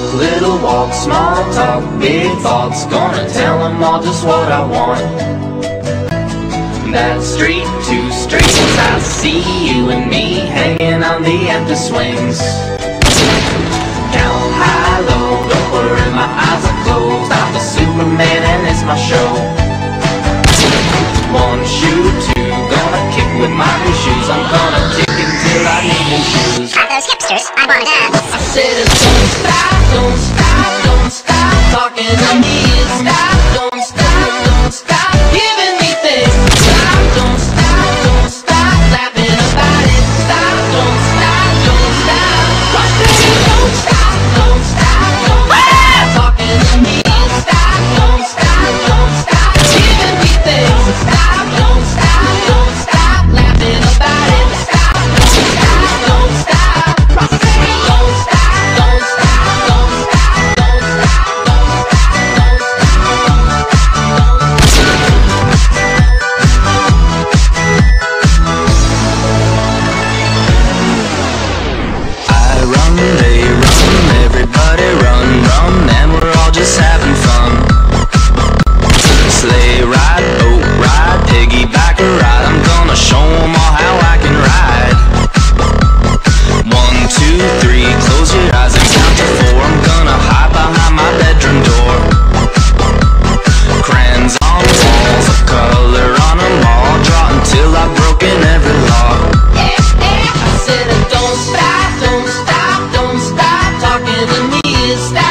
talk, little walk, small talk, big thoughts. Gonna tell them all just what I want. That street, two streets, I see you and me hanging on the empty swings. Count high, low, don't worry, my eyes are closed. I'm the Superman and it's my show. One shoe, two, gonna kick with my new shoes. I'm gonna kick until I need new shoes. At those hipsters, I wanna dance. I said, don't stop, don't stop, don't stop talking to me. Stop, don't stop, don't stop giving me things. Stop, don't stop, don't stop laughing about it. Stop, don't stop, don't stop. I said, don't stop, don't stop, don't stop talking to me. Stop, don't stop, don't stop giving me things. Stop, don't stop, don't stop laughing about it. Stop, don't stop, don't stop. I said, don't stop, don't stop, don't stop, don't stop, don't I run, they run, everybody run, run, and we're all just having fun. Sleigh ride, boat ride, piggyback a ride. I'm gonna show 'em all how I can ride. 1, 2, 3, close your eyes and count to 4. I'm gonna hide behind my bedroom door. Crayons on walls, a color on them all. Draw until I've broken every law. I said, don't stop, don't stop, don't stop talking to me. Stop.